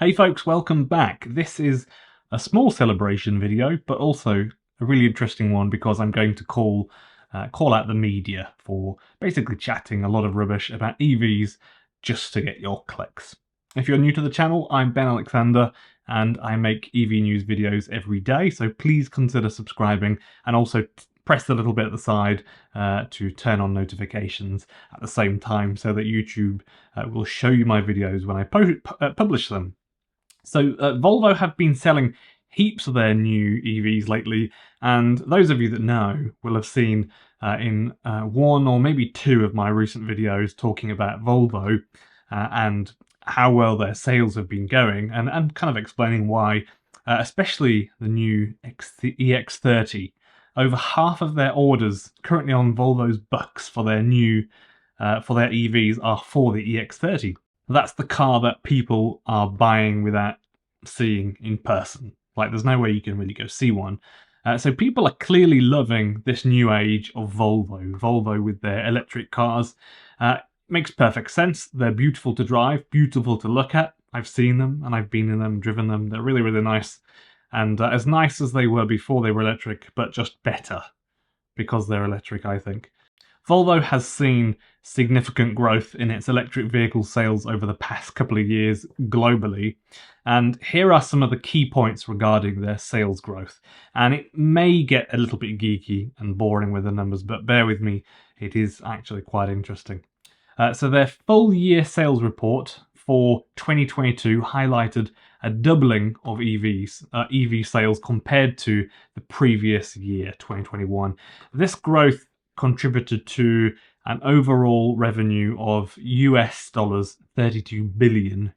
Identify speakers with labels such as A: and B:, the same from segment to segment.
A: Hey folks, welcome back. This is a small celebration video, but also a really interesting one because I'm going to call out the media for basically chatting a lot of rubbish about EVs just to get your clicks. If you're new to the channel, I'm Ben Alexander and I make EV news videos every day, so please consider subscribing and also press the little bit at the side to turn on notifications at the same time so that YouTube will show you my videos when I publish them. So Volvo have been selling heaps of their new EVs lately, and those of you that know will have seen in one or maybe two of my recent videos talking about Volvo and how well their sales have been going, and kind of explaining why, especially the new EX30. Over half of their orders currently on Volvo's books for their EVs are for the EX30. That's the car that people are buying without seeing in person. Like, there's no way you can really go see one. So people are clearly loving this new age of Volvo. Volvo with their electric cars. Makes perfect sense. They're beautiful to drive, beautiful to look at. I've seen them and I've been in them, driven them. They're really, really nice. And as nice as they were before they were electric, but just better because they're electric, I think. Volvo has seen significant growth in its electric vehicle sales over the past couple of years globally, and here are some of the key points regarding their sales growth. And it may get a little bit geeky and boring with the numbers, but bear with me, it is actually quite interesting. So their full year sales report for 2022 highlighted a doubling of EV sales compared to the previous year, 2021. This growth contributed to an overall revenue of $32 billion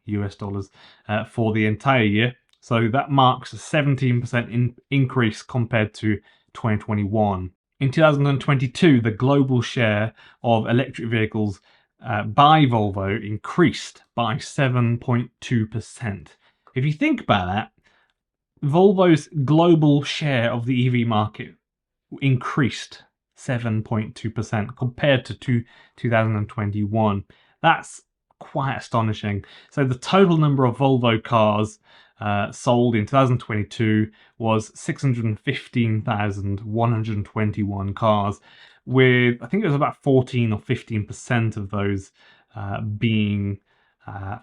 A: for the entire year. So that marks a 17% increase compared to 2021. In 2022, the global share of electric vehicles by Volvo increased by 7.2%. If you think about that, Volvo's global share of the EV market increased 7.2% compared to 2021. That's quite astonishing. So the total number of Volvo cars sold in 2022 was 615,121 cars, with I think it was about 14 or 15% of those being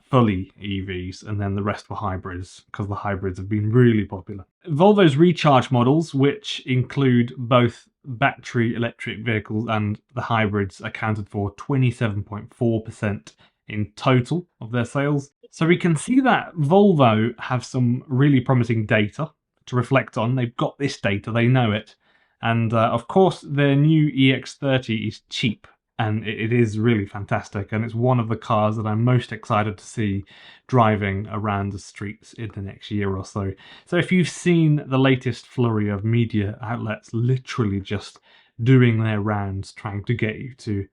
A: fully EVs, and then the rest were hybrids, because the hybrids have been really popular. Volvo's recharge models, which include both battery electric vehicles and the hybrids, accounted for 27.4% in total of their sales. So we can see that Volvo have some really promising data to reflect on. They've got this data, they know it. And of course, their new EX30 is cheap. And it is really fantastic, and it's one of the cars that I'm most excited to see driving around the streets in the next year or so. So if you've seen the latest flurry of media outlets literally just doing their rounds trying to get you to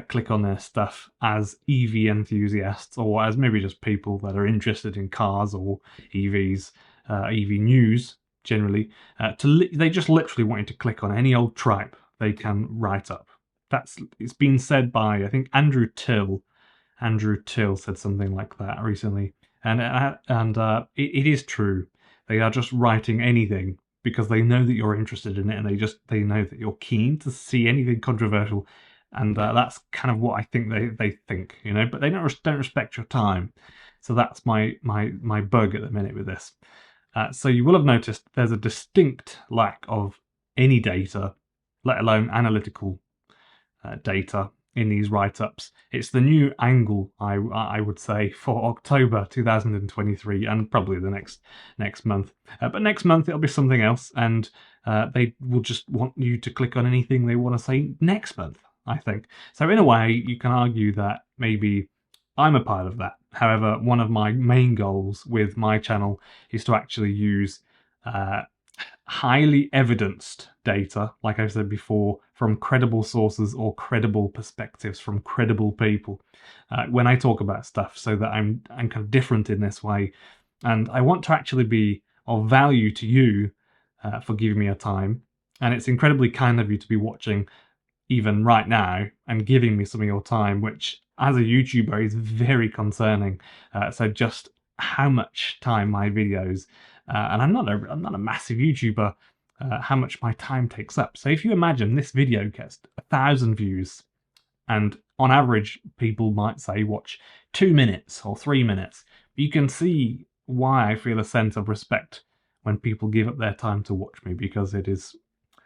A: click on their stuff as EV enthusiasts, or as maybe just people that are interested in cars or EVs, EV news generally, they just literally want you to click on any old tripe they can write up. It's been said by, I think, Andrew Till said something like that recently, and it is true. They are just writing anything because they know that you're interested in it, and they know that you're keen to see anything controversial, and that's kind of what I think they think, you know. But they don't respect your time, so that's my bug at the minute with this. So you will have noticed there's a distinct lack of any data, let alone analytical data in these write-ups. It's the new angle, I would say, for October 2023, and probably the next month. But next month it'll be something else, and they will just want you to click on anything they want to say next month, I think. So in a way, you can argue that maybe I'm a part of that. However, one of my main goals with my channel is to actually use highly evidenced data, like I said before, from credible sources or credible perspectives from credible people when I talk about stuff, so that I'm kind of different in this way. And I want to actually be of value to you for giving me your time. And it's incredibly kind of you to be watching even right now and giving me some of your time, which as a YouTuber is very concerning. So just how much time my videos, and I'm not a massive YouTuber, how much my time takes up. So if you imagine this video gets 1,000 views, and on average, people might say watch 2 minutes or 3 minutes. You can see why I feel a sense of respect when people give up their time to watch me, because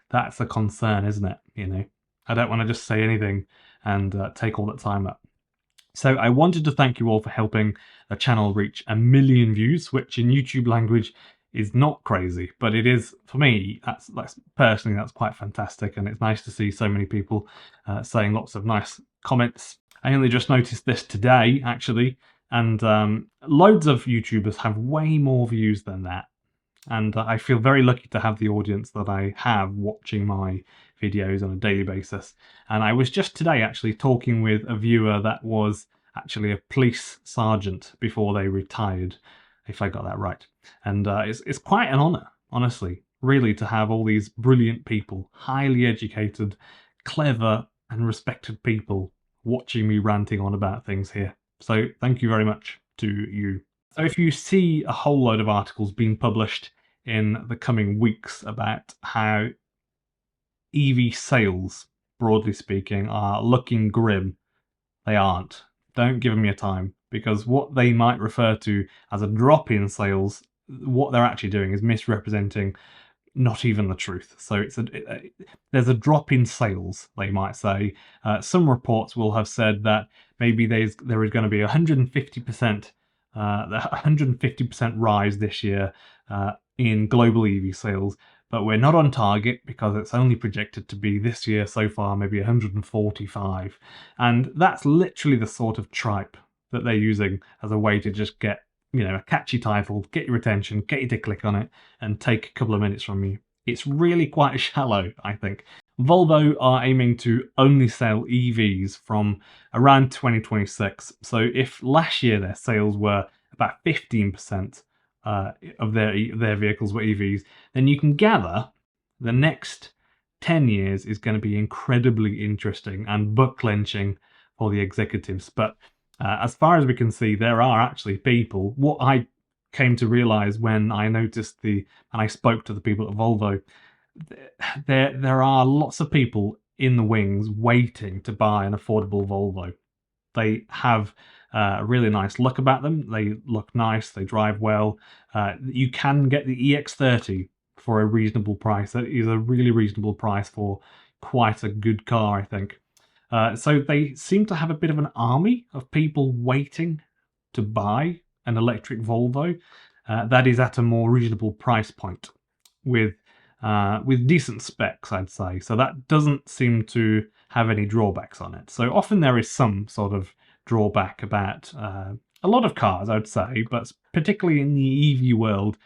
A: that's a concern, isn't it? You know, I don't want to just say anything and take all that time up. So I wanted to thank you all for helping the channel reach 1 million views, which in YouTube language is not crazy, but it is, for me, that's personally, that's quite fantastic, and it's nice to see so many people saying lots of nice comments. I only just noticed this today, actually, and loads of YouTubers have way more views than that. And I feel very lucky to have the audience that I have watching my videos on a daily basis. And I was just today actually talking with a viewer that was actually a police sergeant before they retired, if I got that right. And it's quite an honour, honestly, really, to have all these brilliant people, highly educated, clever and respected people watching me ranting on about things here. So thank you very much to you. So if you see a whole load of articles being published in the coming weeks about how EV sales, broadly speaking, are looking grim, they aren't. Don't give them your time, because what they might refer to as a drop in sales, what they're actually doing is misrepresenting not even the truth. So there's a drop in sales, they might say. Some reports will have said that maybe there is going to be 150% 150% rise this year in global EV sales, but we're not on target because it's only projected to be this year so far maybe 145, and that's literally the sort of tripe that they're using as a way to just get, you know, a catchy title, get your attention, get you to click on it, and take a couple of minutes from you. It's really quite shallow, I think. Volvo are aiming to only sell EVs from around 2026. So if last year their sales were about 15% of their vehicles were EVs, then you can gather the next 10 years is going to be incredibly interesting and butt-clenching for the executives. But as far as we can see, there are actually people. What I came to realize when I noticed and I spoke to the people at Volvo, there are lots of people in the wings waiting to buy an affordable Volvo. They have a really nice look about them. They look nice. They drive well. You can get the EX30 for a reasonable price. That is a really reasonable price for quite a good car, I think. So they seem to have a bit of an army of people waiting to buy an electric Volvo that is at a more reasonable price point with decent specs, I'd say. So that doesn't seem to have any drawbacks on it. So often there is some sort of drawback about a lot of cars, I'd say, but particularly in the EV world,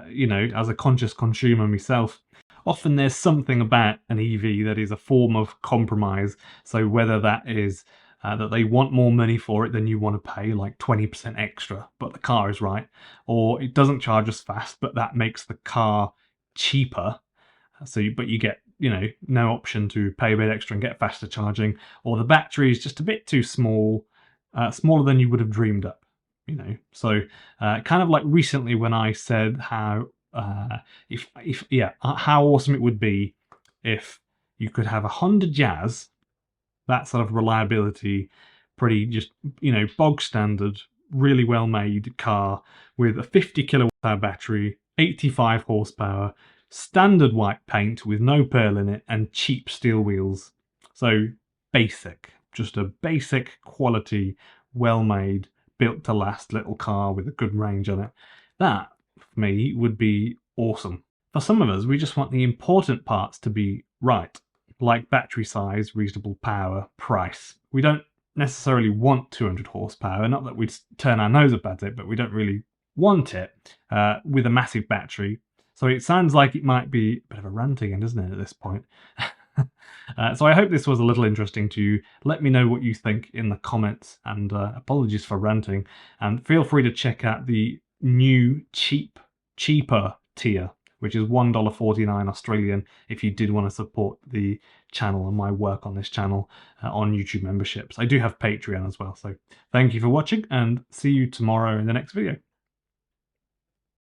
A: you know, as a conscious consumer myself, often there's something about an EV that is a form of compromise. So whether that is that they want more money for it than you want to pay, like 20% extra, but the car is right, or it doesn't charge as fast, but that makes the car cheaper. So, but you get, you know, no option to pay a bit extra and get faster charging, or the battery is just a bit too small, smaller than you would have dreamed up, you know. So, kind of like recently when I said how how awesome it would be if you could have a Honda Jazz, that sort of reliability, pretty just, you know, bog standard, really well made car with a 50 kilowatt hour battery, 85 horsepower, standard white paint with no pearl in it, and cheap steel wheels. So basic, just a basic quality, well made, built to last little car with a good range on it. That, for me, would be awesome. For some of us, we just want the important parts to be right, like battery size, reasonable power, price. We don't necessarily want 200 horsepower, not that we'd turn our nose up at it, but we don't really want it with a massive battery. So it sounds like it might be a bit of a rant again, doesn't it, at this point? So I hope this was a little interesting to you. Let me know what you think in the comments, and apologies for ranting. And feel free to check out the new cheaper tier, which is $1.49 Australian if you did want to support the channel and my work on this channel on YouTube memberships. I do have Patreon as well. So thank you for watching, and see you tomorrow in the next video.